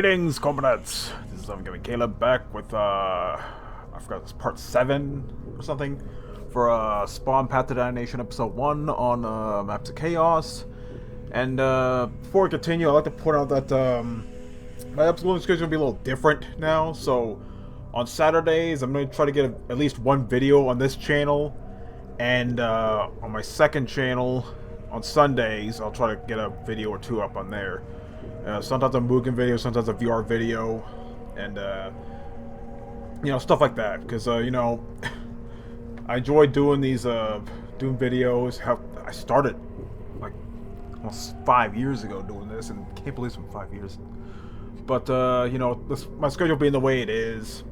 Greetings, comrades! This is I'm giving Caleb back with, I forgot, this part 7 or something for, Spawn Path to Damnation episode 1 on, Maps of Chaos. And, before we continue, I'd like to point out that, my episode schedule is going to be a little different now. So, on Saturdays, I'm going to try to get at least one video on this channel. And, on my second channel, on Sundays, I'll try to get a video or two up on there. Sometimes a Mugen video, sometimes a VR video, and, you know, stuff like that. Because, you know, I enjoy doing these, doing videos. I started, like, almost 5 years ago doing this, and can't believe it's been 5 years. But, you know, my schedule being the way it is,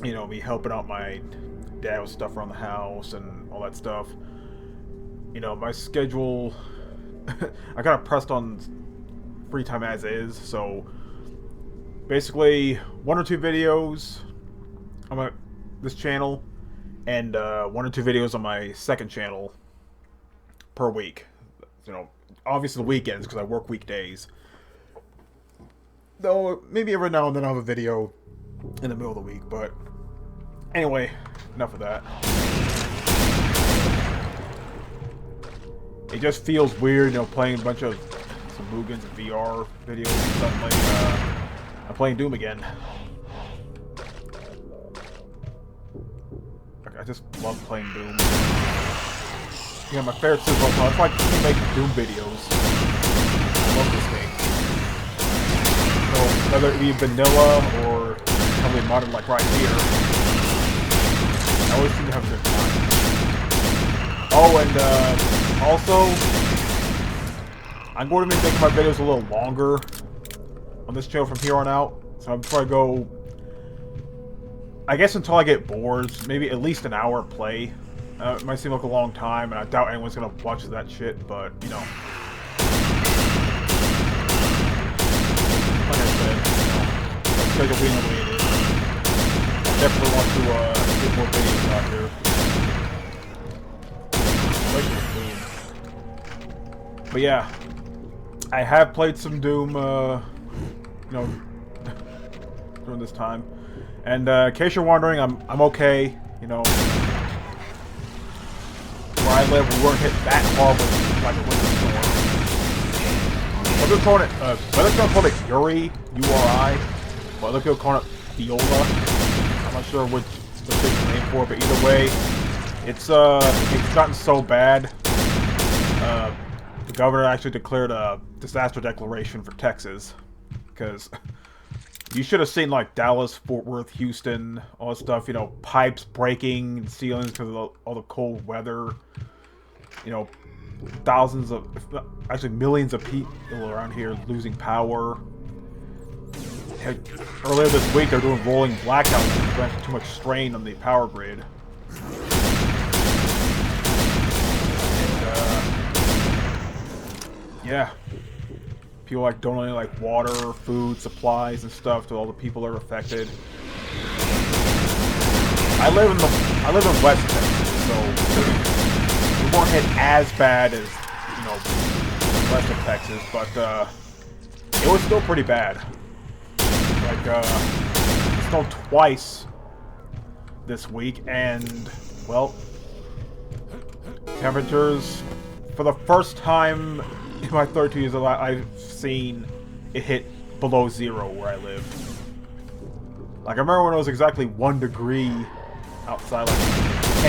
you know, me helping out my dad with stuff around the house and all that stuff. You know, my schedule, I kind of pressed on free time as is, so basically 1 or 2 videos on this channel and 1 or 2 videos on my second channel per week. You know, obviously the weekends because I work weekdays. Though maybe every now and then I'll have a video in the middle of the week, but anyway, enough of that. It just feels weird, you know, playing a bunch of some Mugens and VR videos and suddenly, I'm playing Doom again. I just love playing Doom. Yeah, my favorite is also, that's why I make Doom videos. I love this game. So, whether it be vanilla or heavily modded like right here, I always seem to have a good time. Oh, and, also, I'm going to be making my videos a little longer on this channel from here on out. So I'm trying to go, I guess until I get bored, maybe at least an hour play. It might seem like a long time, and I doubt anyone's going to watch that shit, but, you know. Like I said, you know, my schedule being the way it is. I definitely want to get more videos out here. But yeah. I have played some Doom, you know, during this time, and in case you're wondering, I'm okay. You know, where I live, we weren't hit that hard with like a winter storm. Whether it's called it Uri, U-R-I, or other people call it Viola. I'm not sure which the name for it, but either way, it's gotten so bad. The governor actually declared a disaster declaration for Texas, because you should have seen like Dallas, Fort Worth, Houston, all that stuff. You know, pipes breaking, ceilings because of all the cold weather. You know, thousands of, actually millions of people around here losing power. Earlier this week, they're doing rolling blackouts because too much strain on the power grid. Yeah, people like donating like water, food, supplies, and stuff to all the people that are affected. I live in West Texas, so we weren't hit as bad as, you know, the rest of Texas, but it was still pretty bad. Like it snowed twice this week, and well, temperatures for the first time in my 32 years of life, I've seen it hit below 0 where I live. Like, I remember when it was exactly 1 degree outside, like,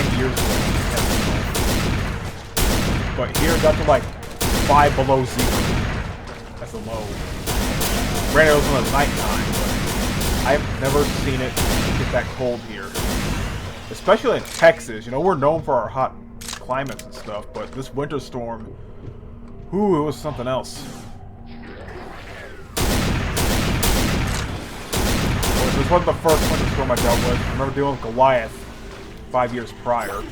10 years ago. But here it got to, like, 5 below 0. That's a low. Granted, it was in the nighttime, but I've never seen it get that cold here. Especially in Texas. You know, we're known for our hot climates and stuff, but this winter storm, ooh, it was something else. Well, this wasn't the first winter storm I dealt with. I remember dealing with Goliath 5 years prior.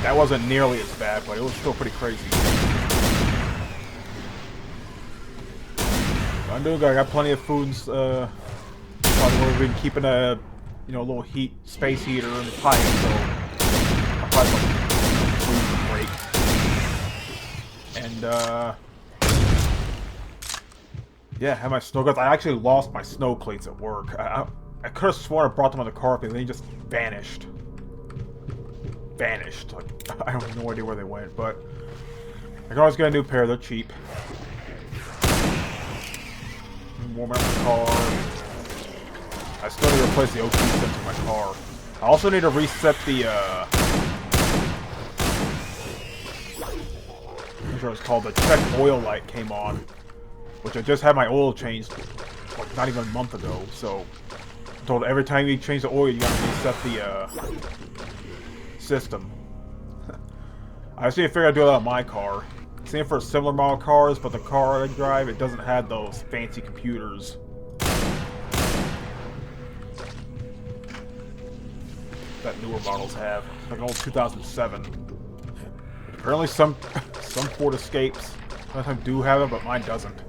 That wasn't nearly as bad, but it was still pretty crazy. I'm doing good. I got plenty of foods. We've been keeping a, you know, little space heater in the pipe, so I'll probably put food break. And Yeah, I have my snow guns. I actually lost my snow cleats at work. I could have sworn I brought them on the car, but they just vanished. Vanished. Like, I have no idea where they went, but I can always get a new pair. They're cheap. Warm up the car. I still need to replace the OT sensor in my car. I also need to reset the, I'm sure it's called, the check oil light came on, which I just had my oil changed, like, not even a month ago, so I'm told every time you change the oil, you gotta reset the, system. I just need to figure out how to do that on my car. Same for similar model cars, but the car I drive, it doesn't have those fancy computers. That newer models have, like an old 2007. Apparently some Ford Escapes sometimes do have it, but mine doesn't.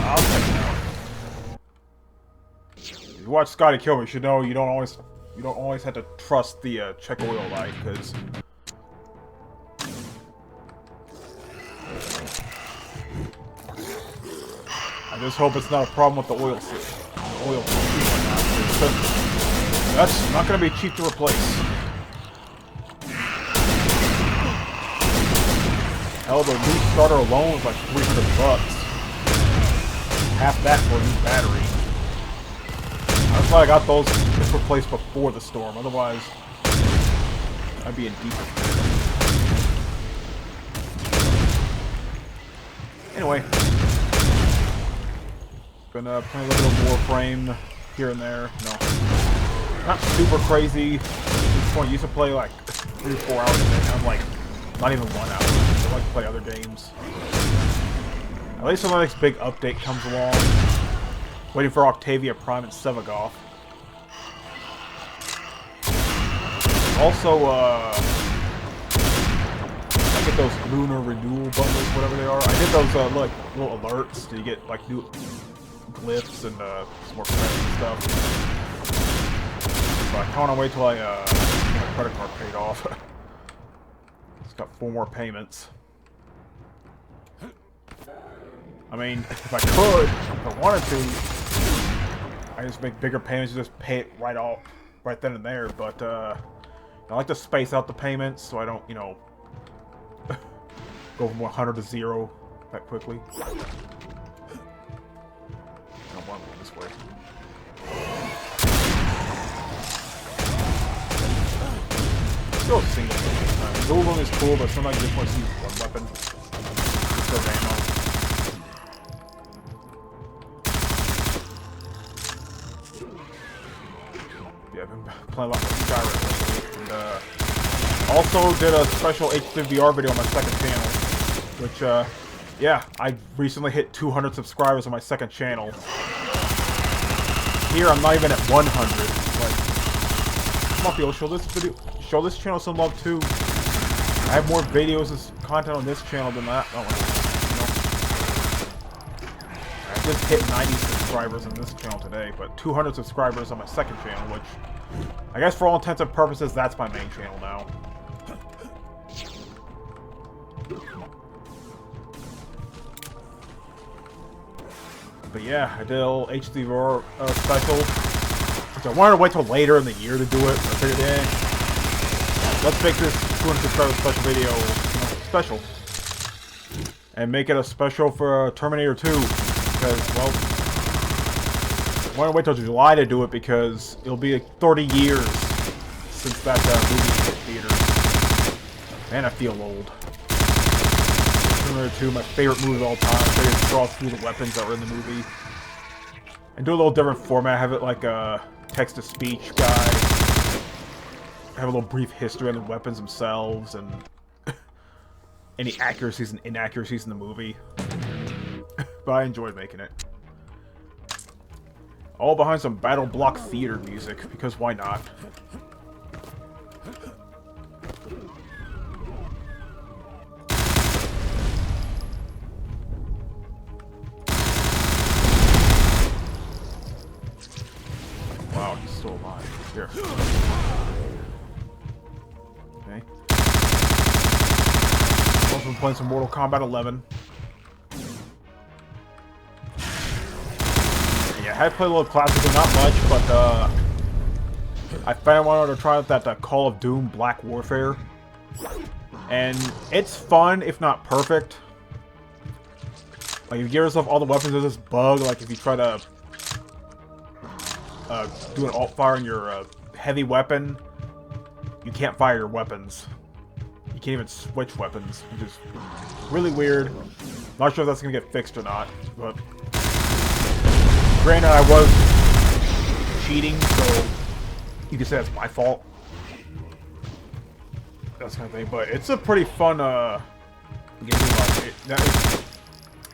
I'll check it out. If you watch Scotty Kill Me, you should know you don't always have to trust the check oil light, because I just hope it's not a problem with the oil system. That's not going to be cheap to replace. Hell, the new starter alone is like $300. Half that for a new battery. That's why I got those replaced before the storm. Otherwise, I'd be in deep. Anyway. Gonna play a little bit more frame here and there. No. Not super crazy. At this point, I used to play like 3 or 4 hours a day. Now I'm like, not even 1 hour. I like to play other games. At least when the next big update comes along. Waiting for Octavia Prime and Sevagoth. Also, I get those lunar renewal bundles, whatever they are. I did those like little alerts. Do you get like new glyphs and some more credits and stuff? So I kind of want to wait till I get my credit card paid off. It's got 4 more payments. I mean, if I could, if I wanted to, I just make bigger payments and just pay it right off, right then and there. But I like to space out the payments so I don't, you know, go from 100 to 0 that quickly. I don't want to go this way. Still single. Dual one is cool, but sometimes you just want to use one weapon. Still ammo. Yeah, I've been playing a lot with Skyrim lately, and also did a special HVR video on my second channel, which, yeah, I recently hit 200 subscribers on my second channel. Here, I'm not even at 100. Like, come on, people, show this channel some love too. I have more videos and content on this channel than that. Oh, you know. I just hit 90 subscribers on this channel today, but 200 subscribers on my second channel, which I guess for all intents and purposes, that's my main channel now. But yeah, I did a little HDR special, which I wanted to wait till later in the year to do it. I figured, let's make this 200 subscriber special video special, and make it a special for Terminator 2. Because, well, I want to wait till July to do it because it'll be like 30 years since that movie hit theaters. Man, I feel old. Terminator 2, my favorite movie of all time. I figured to draw through the weapons that were in the movie. And do a little different format. Have it like a text-to-speech guide. Have a little brief history on the weapons themselves and any accuracies and inaccuracies in the movie. But I enjoyed making it. All behind some Battle Block Theater music, because why not? Wow, he's still alive. Here. Okay. Also been playing some Mortal Kombat 11. Yeah, I had played a little classical, not much, but I finally wanted to try out that Call of Doom Black Warfare. And it's fun, if not perfect. Like, if you give yourself all the weapons, there's this bug, like if you try to do an alt-fire on your heavy weapon, you can't fire your weapons. You can't even switch weapons, which is really weird. Not sure if that's going to get fixed or not, but... Granted, I was cheating, so you can say that's my fault. That kind of thing, but it's a pretty fun game.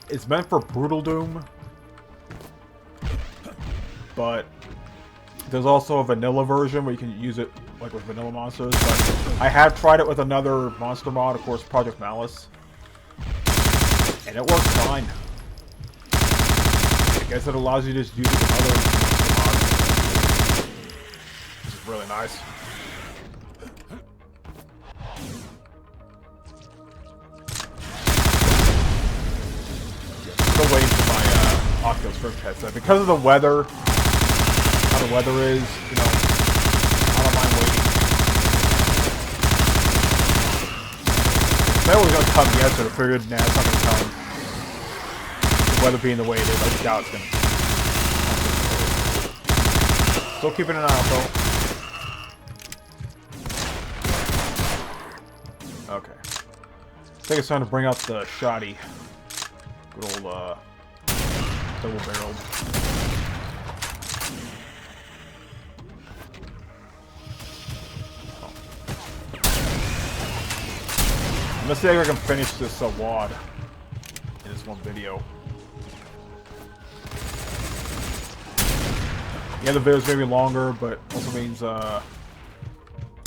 It's meant for Brutal Doom, but there's also a vanilla version where you can use it like with vanilla monsters. But I have tried it with another monster mod, of course, Project Malice, and it works fine. I guess it allows you to just use it with other monster mods, which is really nice. Still waiting for my Oculus Rift headset. Because of the weather, how the weather is, you know, I don't mind waiting. That was going to come yesterday, I figured, nah, it's not going to come. The weather being the way it is, I doubt it's going to. Still keeping an eye out, though. Okay. I think it's time to bring out the shoddy. Good old, double-barreled. Let's see if I can finish this WAD in this one video. Yeah, the videos may be longer, but also means, you know,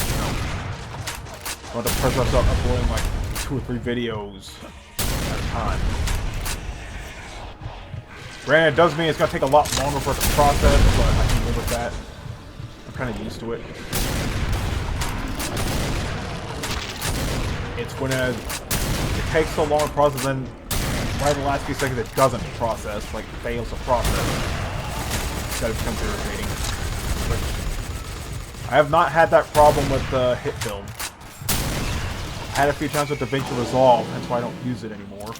I want to pressure myself uploading like 2 or 3 videos at a time. Granted, it does mean it's going to take a lot longer for it to process, but I can live with that. I'm kind of used to it. It's when it takes so long to process, then right in the last few seconds it doesn't process, like fails to process. That becomes irritating. But I have not had that problem with Hit Film. I had a few times with DaVinci Resolve, that's why I don't use it anymore.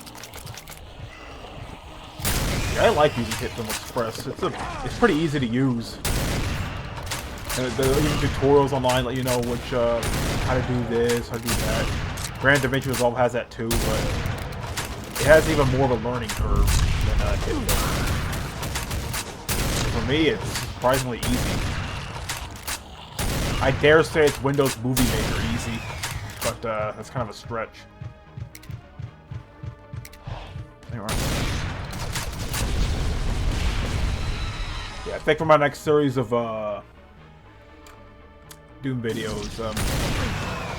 I like using Hit Film Express. It's pretty easy to use. And even tutorials online let you know which how to do this, how to do that. Granted, DaVinci Resolve has that too, but it has even more of a learning curve than Hit Film. For me, it's surprisingly easy. I dare say it's Windows Movie Maker easy, but that's kind of a stretch. Anyway. Yeah, I think for my next series of Doom videos,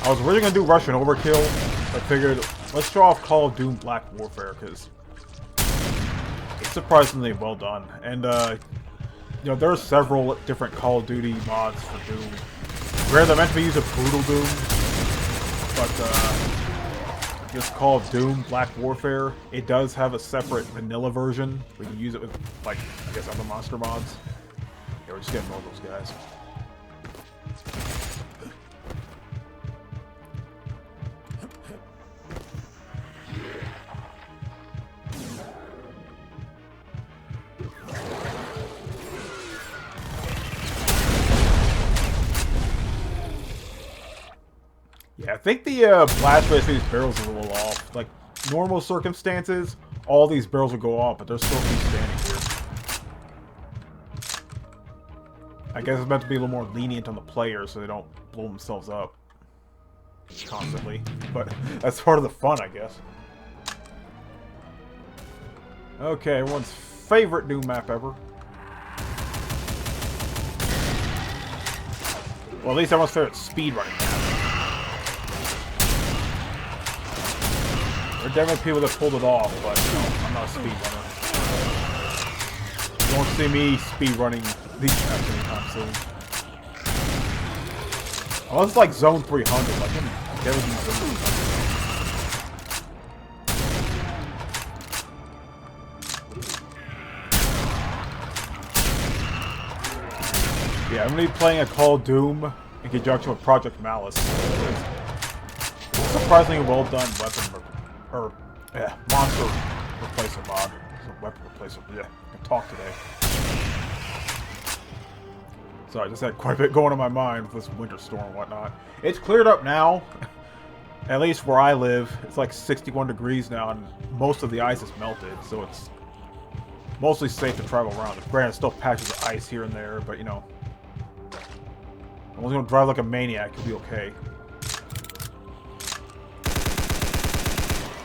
I was originally going to do Russian Overkill, but I figured let's show off Call of Doom Black Warfare, because it's surprisingly well done. And, you know, there are several different Call of Duty mods for Doom. Granted, they're meant to use a Brutal Doom, but, just Call of Doom Black Warfare, it does have a separate vanilla version where you can use it with, like, I guess other monster mods. Yeah, we're just getting more of those guys. Yeah, I think the blast rate for these barrels is a little off. Like, normal circumstances, all these barrels will go off, but they're still standing here. I guess it's meant to be a little more lenient on the players so they don't blow themselves up constantly. But that's part of the fun, I guess. Okay, everyone's favorite Doom map ever. Well, at least everyone's favorite speedrunning map. There are definitely people that pulled it off, but no, I'm not a speedrunner. You won't see me speedrunning these maps anytime soon. Unless it's like zone 300, like there would be zone 300. Yeah, I'm gonna be playing a Call of Doom in conjunction with Project Malice. It's a surprisingly well done weapon monster replacer mod. It's a weapon replacer. Yeah, I can talk today. So I just had quite a bit going on my mind with this winter storm and whatnot. It's cleared up now. At least where I live, it's like 61 degrees now, and most of the ice is melted, so it's mostly safe to travel around. Granted, still patches of ice here and there, but you know, I'm only gonna drive like a maniac. You'll be okay.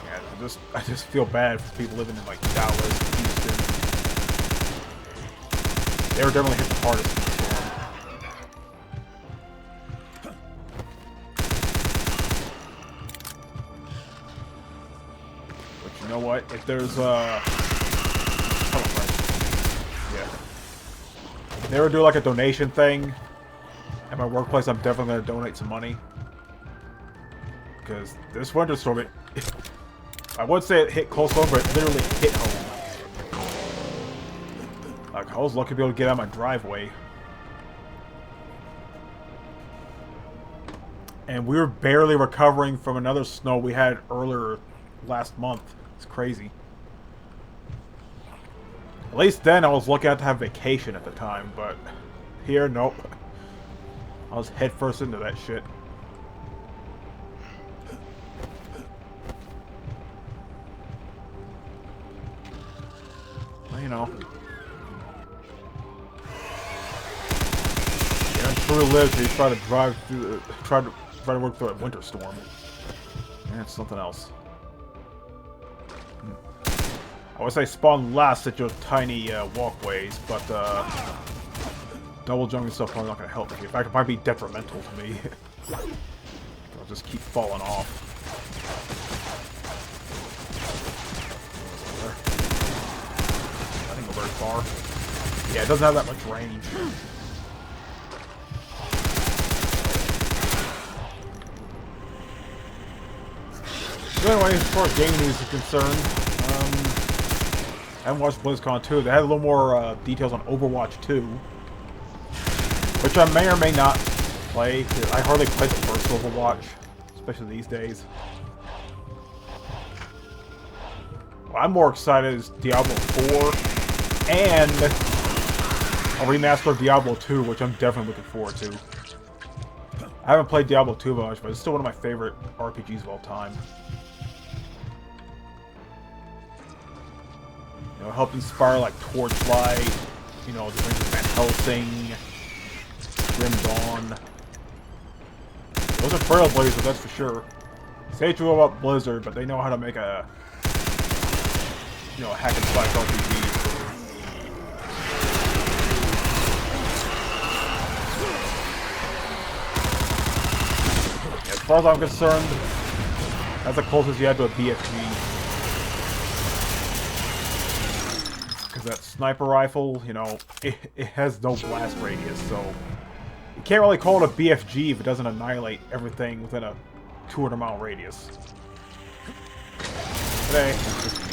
Yeah, I just feel bad for people living in like Dallas, Houston. They were definitely hit the hardest in the storm. But you know what? If there's yeah, if they ever do like a donation thing at my workplace, I'm definitely gonna donate some money. Because this winter storm, I would say it hit close home, but it literally hit home. Like, I was lucky to be able to get out of my driveway. And we were barely recovering from another snow we had earlier last month. It's crazy. At least then I was lucky enough to have vacation at the time, but here, nope. I was headfirst into that shit. Well, you know. Yeah, truly lives to try to drive through, try to work through a winter storm. Yeah, it's something else. I would say spawn last at your tiny walkways, but double jumping stuff probably not going to help me. In fact, it might be detrimental to me. I'll just keep falling off. I didn't go very far. Yeah, it doesn't have that much range. So anyway, as far as game news is concerned, I haven't watched BlizzCon 2. They had a little more details on Overwatch 2. Which I may or may not play. I hardly play the first Overwatch, especially these days. What I'm more excited is Diablo 4 and a remaster of Diablo 2, which I'm definitely looking forward to. I haven't played Diablo 2 much, but it's still one of my favorite RPGs of all time. You know, helped inspire like Torchlight, you know, the Rings of Van Helsing, Grim Dawn. Those are trailblazers, that's for sure. Say what you will about Blizzard, but they know how to make a, you know, a hack and slash RPG. As far as I'm concerned, that's the closest you had to a BFG. Because that sniper rifle, you know, it has no blast radius, so you can't really call it a BFG if it doesn't annihilate everything within a 200-mile radius. Today, that's just me.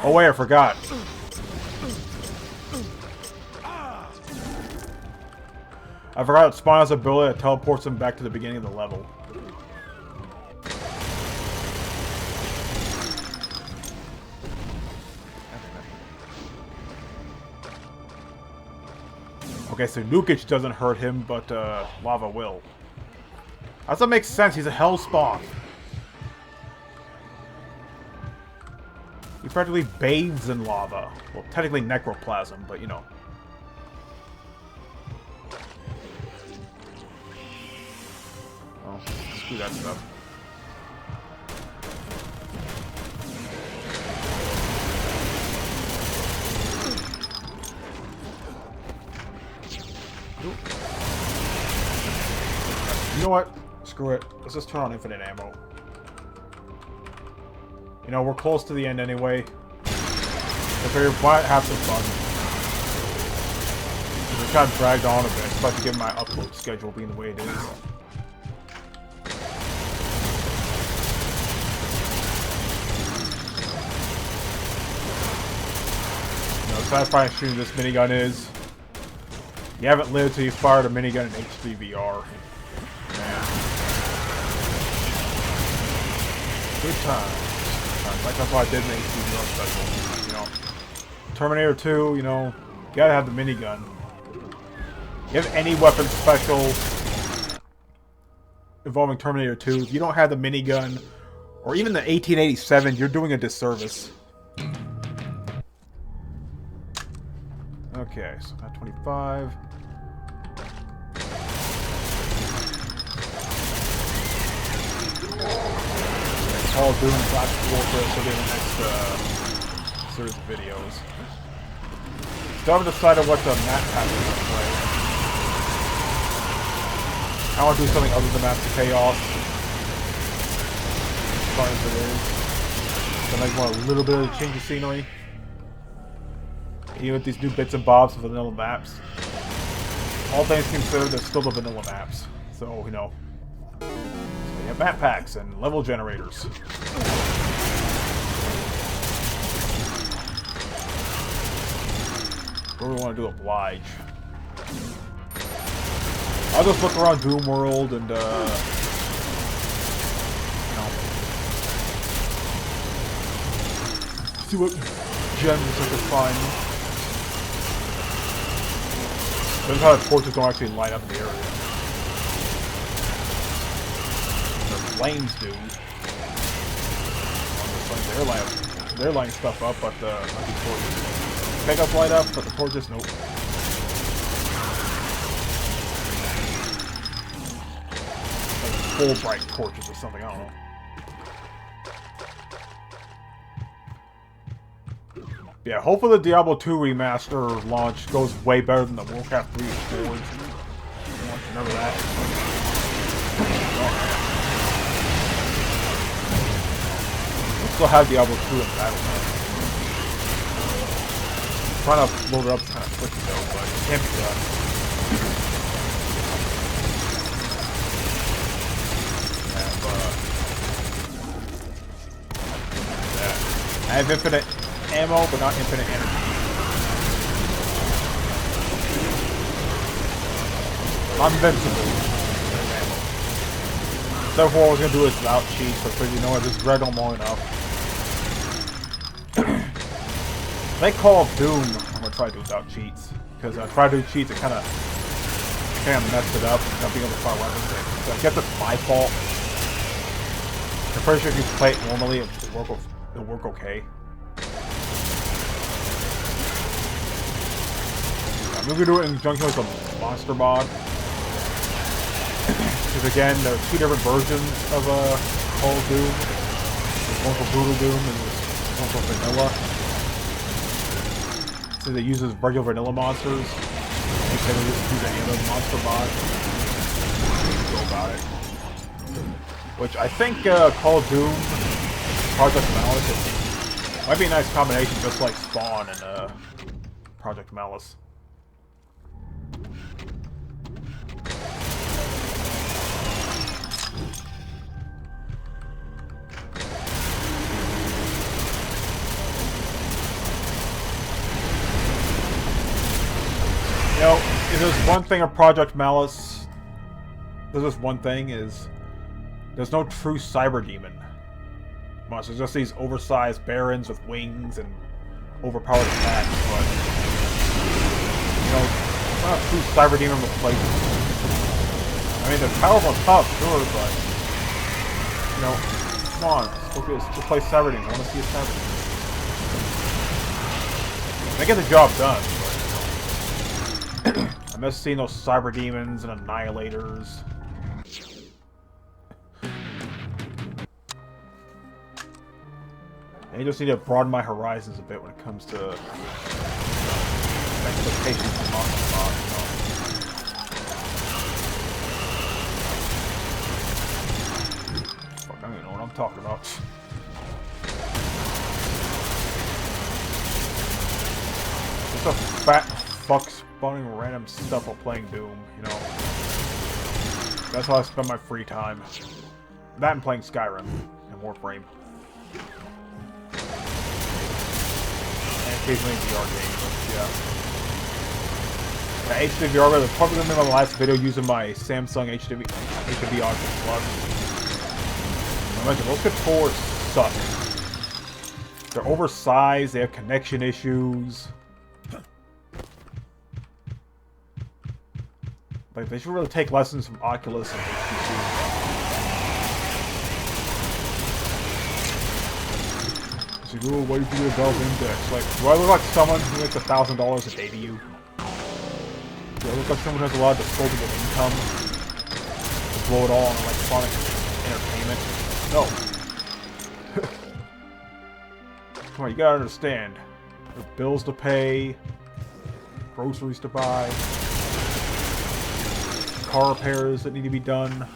Oh wait, I forgot. I forgot that Spawn has the ability that teleports him back to the beginning of the level. Okay, so Nukic doesn't hurt him, but Lava will. That makes sense, he's a Hell Spawn. He practically bathes in lava. Well, technically necroplasm, but you know. Oh, screw that stuff. You know what? Screw it. Let's just turn on infinite ammo. You know, we're close to the end anyway. I figured why have some fun. It kind of dragged on a bit, especially given my upload schedule being the way it is. You know, satisfying shooting this minigun is. You haven't lived till you fired a minigun in HD VR. Man. Good times. Like that's why I did an HD VR special. You know, Terminator 2. You know, you gotta have the minigun. You have any weapon special involving Terminator 2. If you don't have the minigun or even the 1887, you're doing a disservice. Okay, so not 25. Call of Duty Black Warfare will be in the next series of videos. Still haven't decided what the map pack is going to play. I want to do something other than Maps of Chaos. As far as it is. So I might want a little bit of a change of scenery. Even with these new bits and bobs of vanilla maps. All things considered, they're still the vanilla maps. So, you know. So you have map packs and level generators. What do we want to do? Oblige. I'll just look around Doom World and, you know, see what gems I can find. Notice how the torches don't actually light up the area. The flames do. They're lighting stuff up, but not the torches. Pickups light up, but the torches, nope. Full bright torches or something, I don't know. Yeah, hopefully the Diablo 2 remaster launch goes way better than the Warcraft 3 Forge. Remember that. We still have Diablo 2 in battle. Trying to load it up kind of quickly though, but it can't be done. I have infinite ammo, but not infinite energy. I'm invincible. So what I was gonna do is without cheats, but you know what, just read them long enough. They Call of Doom, I'm gonna try to do without cheats. Because I try to do cheats, it kinda messed it up, not being able to fire weapons. So I guess it's my fault. I'm pretty sure if you play it normally, it'll work okay. I'm gonna do it in conjunction with the monster mod. Because again, there are two different versions of Call of Doom. There's one for Brutal Doom and there's one for Vanilla. So they use regular vanilla monsters. Instead of just use the monster mod. Go about it. Which I think Call of Doom, Project Malice, might be a nice combination, just like Spawn and Project Malice. You know, if there's one thing of Project Malice, there's just one thing is, there's no true cyber demon monsters. Just these oversized barons with wings and overpowered attacks, but you know, it's not a true cyber demon replacement. I mean, they're powerful and tough, sure, but you know, come on, let's play cyber demon. I want to see a cyber demon. They get the job done. But, I miss seeing those cyber demons and annihilators. I just need to broaden my horizons a bit when it comes to expectations for Monster Mod, you know? Fuck, I don't even know what I'm talking about. just a fat fuck spawning random stuff while playing Doom, you know. That's how I spend my free time. That and playing Skyrim and Warframe. And occasionally VR games, but yeah. The HD VR, that's probably going to be my last video using my Samsung HDVR Plus. Imagine, those controllers suck. They're oversized, they have connection issues. Like, they should really take lessons from Oculus and HTC. So, oh, why do you do a Valve Index? Like, do I look like someone who makes $1,000 a day to you? Do I look like someone who has a lot of disposable income? To blow it all on electronic entertainment? No. Come on, you gotta understand. There's bills to pay, groceries to buy, car repairs that need to be done.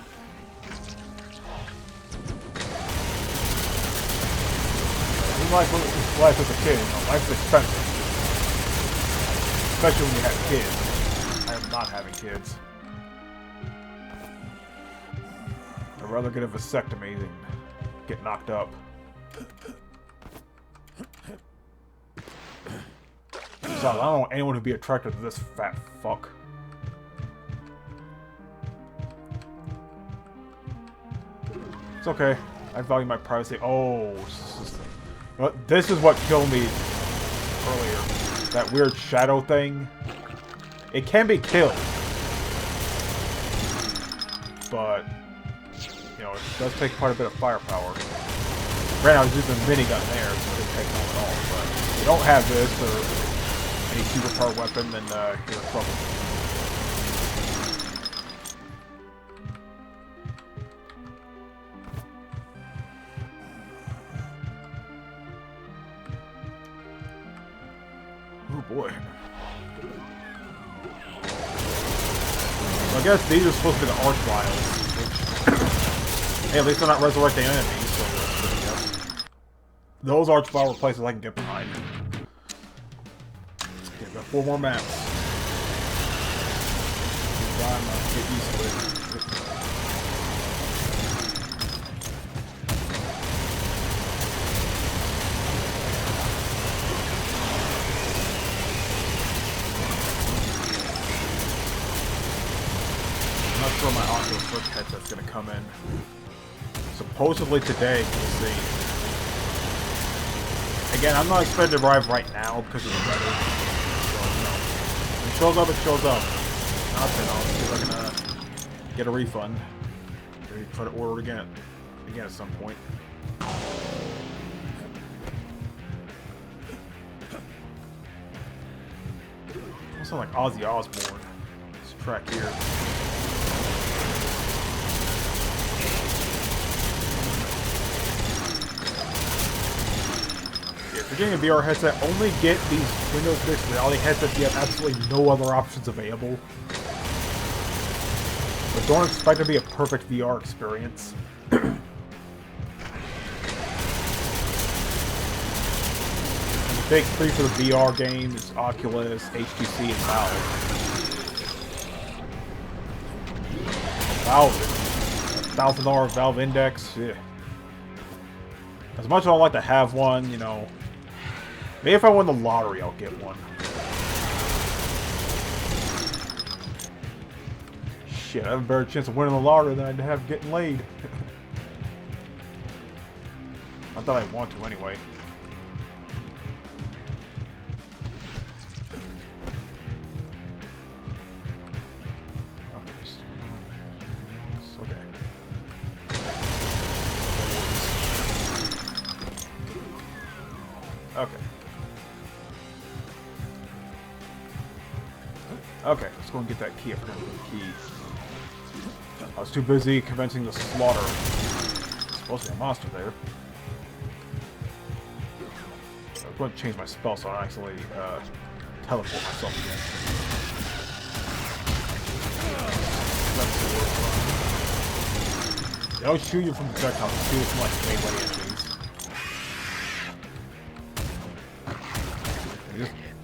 Life as a kid, you know, life's expensive. Especially when you have kids. I am not having kids. I'd rather get a vasectomy than get knocked up. Besides, I don't want anyone to be attracted to this fat fuck. It's okay. I value my privacy. Oh, this is what killed me earlier. That weird shadow thing. It can be killed. But, you know, it does take quite a bit of firepower. Granted, I was using a minigun there, so it didn't take long at all. But if you don't have this or any superpower weapon, then you're in trouble. Oh boy. Well, I guess these are supposed to be the arch vials, which... hey, at least they're not resurrecting enemies, so that's good, I guess. Those arch vial are places I can get behind. Okay, got 4 more maps. Get used to it. For my Oculus Rift headset's gonna come in. Supposedly today, we'll see. Again, I'm not expected to arrive right now because of the weather. So, you know, if it shows up, it shows up. Not then I'll see if I can get a refund. Maybe try to order it again at some point. Almost sound like Ozzy Osbourne. This track here. If you're getting a VR headset, only get these Windows-based reality headsets. You have absolutely no other options available. But don't expect it to be a perfect VR experience. The big three for the VR game is Oculus, HTC, and Valve. Valve, $1,000 Valve Index. Yeah. As much as I'd like to have one, you know, maybe if I win the lottery, I'll get one. Shit, I have a better chance of winning the lottery than I'd have getting laid. I thought I'd want to anyway. Okay. Okay, let's go and get that key. I forgot the key. I was too busy commencing the slaughter. There's supposed to be a monster there. I'm going to change my spell so I don't accidentally teleport myself again. They don't shoot you from projectiles, they shoot you from like melee enemies.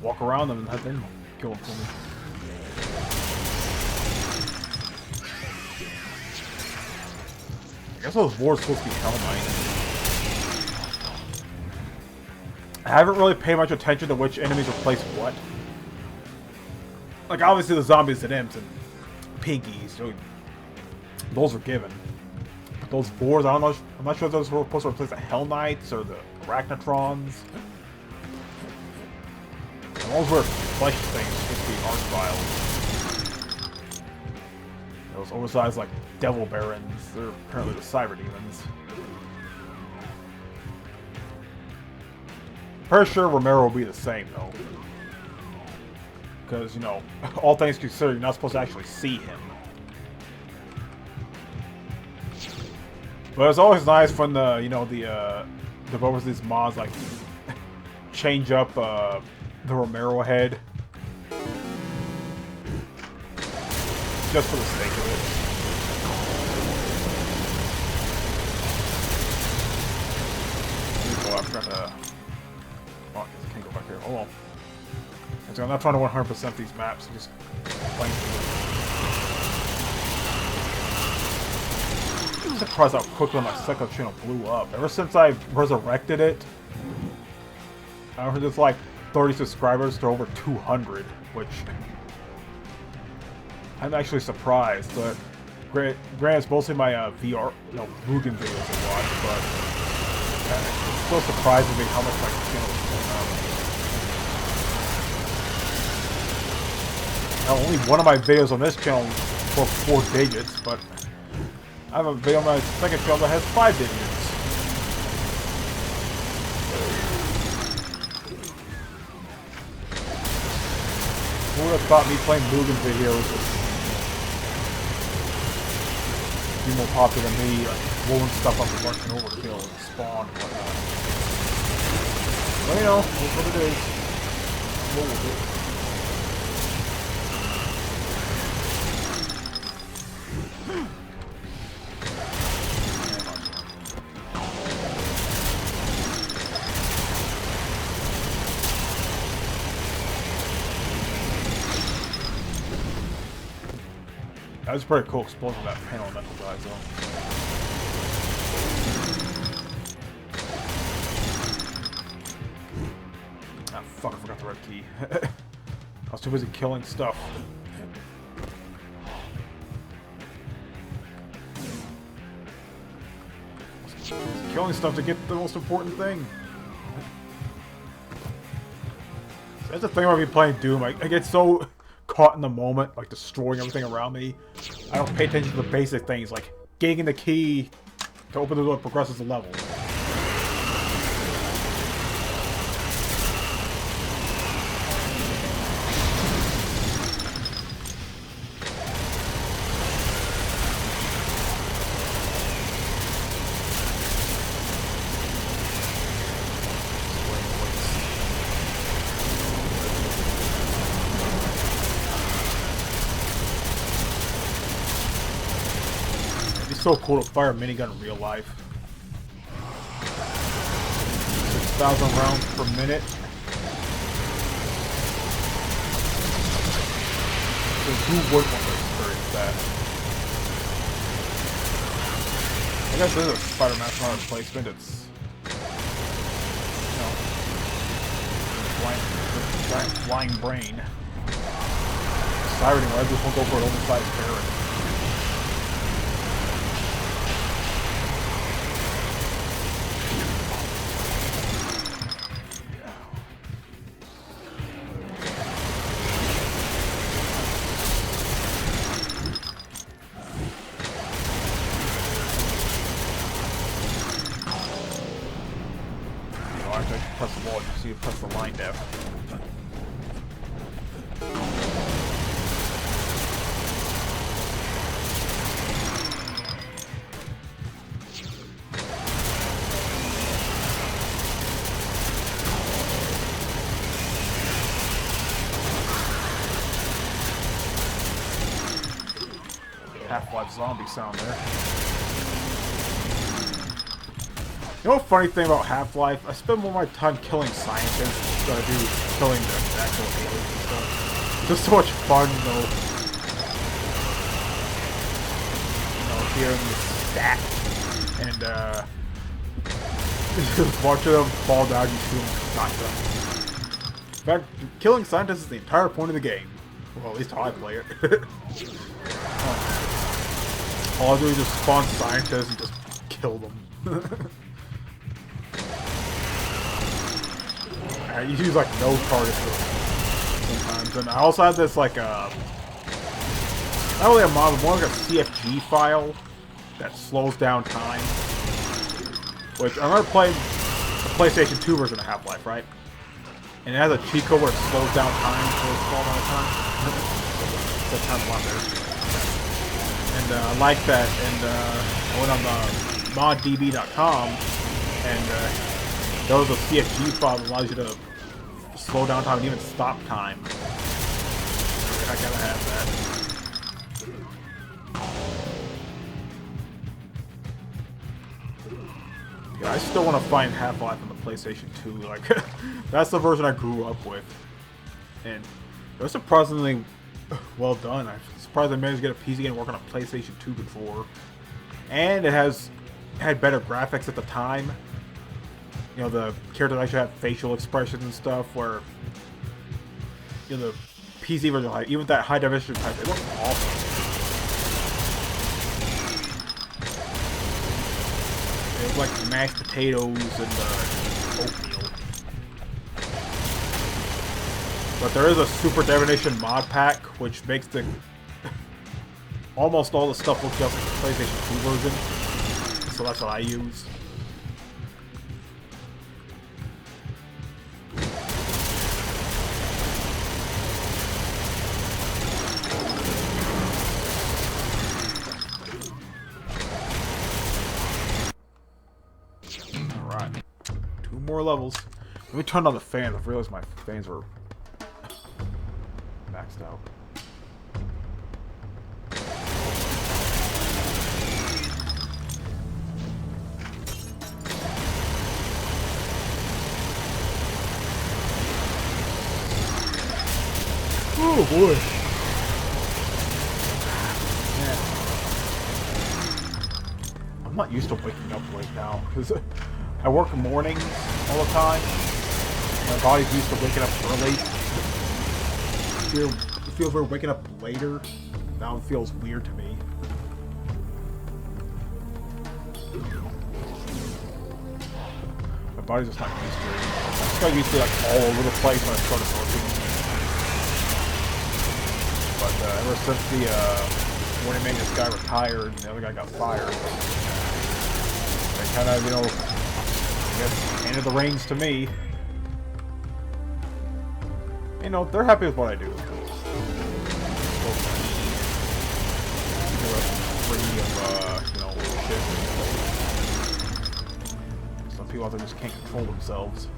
walk around them and have them kill them for me. I guess those wars supposed to be Hell Knight. I haven't really paid much attention to which enemies replace what. Like, obviously the zombies and imps and pinkies, those are given. But those boars, I'm not sure if those were supposed to replace the Hell Knights or the Arachnotrons. And those were flesh things, supposed to be Archviles. Those oversized, like, Devil Barons, they're apparently the Cyber Demons. Pretty sure Romero will be the same, though. Because, you know, all things considered, you're not supposed to actually see him. But it's always nice when the, you know, the developers of these mods, like, change up, the Romero head. Just for the sake of it. Oh, I forgot to... Oh, I can't go back here. Hold on. I'm not trying to 100% these maps, I'm just playing through them. I'm surprised how quickly my second channel blew up. Ever since I resurrected it, I heard it's like 30 subscribers to over 200, which I'm actually surprised. But granted, it's mostly my VR, Mugen videos I watch, but it's still surprising me how much my channel is going up. Now, only one of my videos on this channel broke 4 digits, but I have a video on my second channel that has 5 digits. Who would have thought me playing Mugen videos would be more popular than me, like, blowing stuff up and rushing overkill and spawn and whatnot. But you know, that's what it is. What will do? That was a pretty cool explosion of that panel metal guys though. Ah fuck, I forgot the red key. I was too busy killing stuff. Killing stuff to get the most important thing. That's the thing about me playing Doom. I get so caught in the moment, like destroying everything around me. I don't pay attention to the basic things, like getting the key to open the door that progresses the level. So cool to fire a minigun in real life. 6,000 rounds per minute. So who would want to experience that? I guess there's a Spider-Man replacement. It's, you know, giant flying brain. Siren, I just won't go for an oversized parrot. Press the wall, you see you press the line down. Half-life zombie sound there. You know, funny thing about Half-Life, I spend more of my time killing scientists gotta do killing the actual aliens and stuff. It's just so much fun, though. You know, hearing the stat and just watching them fall down and shoot not them. In fact, killing scientists is the entire point of the game. Well, at least how I play it. All I do is just spawn scientists and just kill them. I use like no target sometimes, and I also have this like not really a mod, but more like a CFG file that slows down time. Which I remember playing the PlayStation 2 version of Half-Life, right? And it has a cheat code where it slows down time for a small amount of time. So it sounds a lot better. And I like that, and I went on moddb.com, and there was a CFG file that allows you to slow down time and even stop time. I gotta have that. Yeah, I still want to find Half-Life on the PlayStation 2. Like, that's the version I grew up with. And it was surprisingly well done. I'm surprised I managed to get a PC and work on a PlayStation 2 before. And it had better graphics at the time. You know, the characters actually have facial expressions and stuff, where, you know, the PC version, like, even with that high definition type, it looks awesome. It was like mashed potatoes and oatmeal. But there is a Super Damnation mod pack, which makes the almost all the stuff look just like the PlayStation 2 version. So that's what I use. More levels. Let me turn on the fans. I've realized my fans were maxed out. Oh boy. Man. I'm not used to waking up late now, because I work mornings all the time. My body's used to waking up early. It feels weird waking up later. Now it feels weird to me. My body's just not used to it. I just got used to like all over the place when I started working. But ever since the morning maintenance guy retired and the other guy got fired, I kind of, you know, I guess handed the reins to me. You know, they're happy with what I do. Free of, you know, shit. Some people out there just can't control themselves.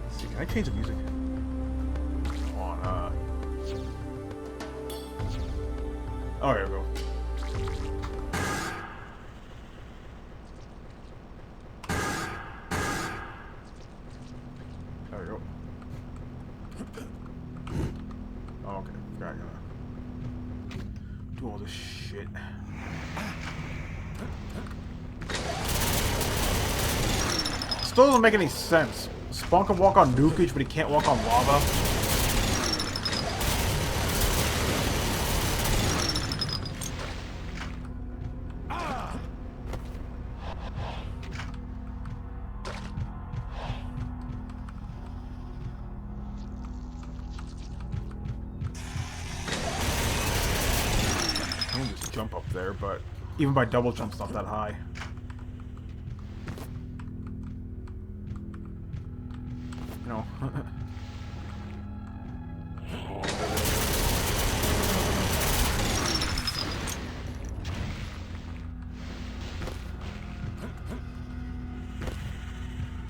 Let's see, can I change the music? Come on, oh, here we go. All this shit. Still doesn't make any sense. Spawn can walk on nukage, but he can't walk on lava. Jump up there, but even by double jump's not that high. You know.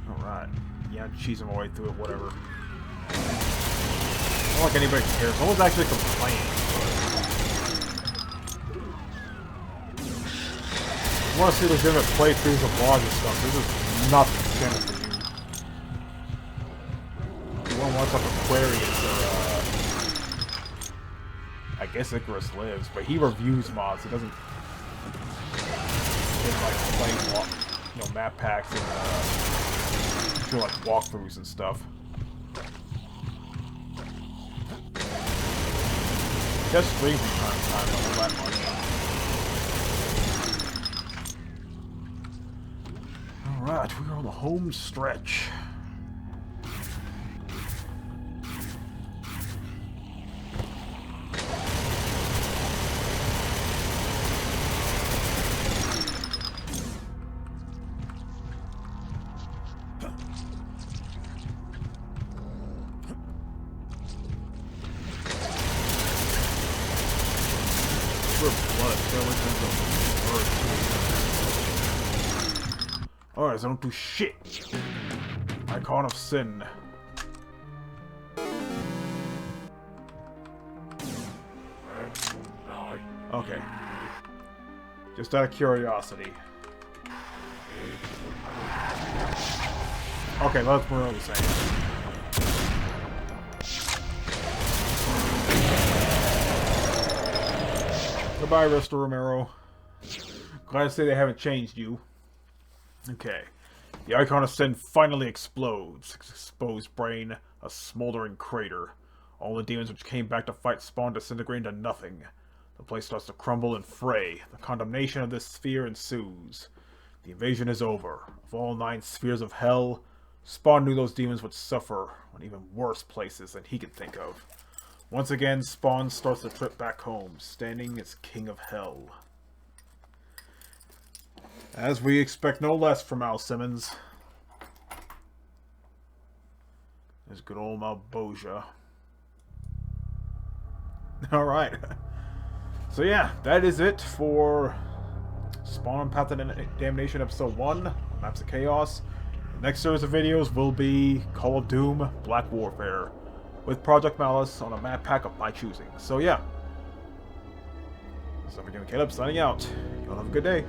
Alright. Yeah, cheesing my way through it, whatever. I don't like anybody cares. No one's actually complaining. I want to see legitimate playthroughs of vlogs and stuff. This is not the channel for you. anyone wants like Aquarius or I guess Icarus Lives, but he reviews mods. He doesn't like play map packs and do like walkthroughs and stuff. Just streams from time to time, not that much. Alright, we're on the home stretch. Alright, so don't do shit. Icon of Sin. Okay. Just out of curiosity. Okay, that's what I was saying. Goodbye, Risto Romero. Glad to say they haven't changed you. Okay. The Icon of Sin finally explodes. Exposed brain, a smoldering crater. All the demons which came back to fight Spawn disintegrate into nothing. The place starts to crumble and fray. The condemnation of this sphere ensues. The invasion is over. Of all 9 spheres of hell, Spawn knew those demons would suffer on even worse places than he could think of. Once again, Spawn starts the trip back home, standing as King of Hell. As we expect no less from Al Simmons. There's good old Malboja. Alright. So yeah, that is it for Spawn Path of Damnation Episode 1, Maps of Chaos. The next series of videos will be Call of Doom, Black Warfare, with Project Malice on a map pack of my choosing. So yeah. So I'm Caleb signing out. Y'all have a good day.